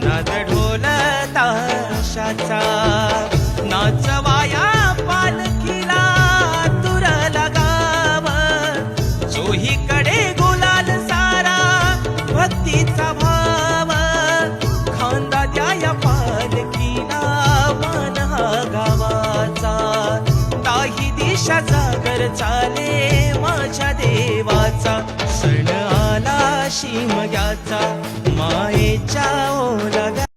नाद ढोल ताशाचा नाचवाया पालखीला तुर लगाव चोहीकडे गुलाल सारा भक्तीचा भाव खांदा द्या पालखीला मान हा गावाचा ताही दिशा जागर चाले माझ्या देवाचा सण आला शिमग्याचा मायेच्या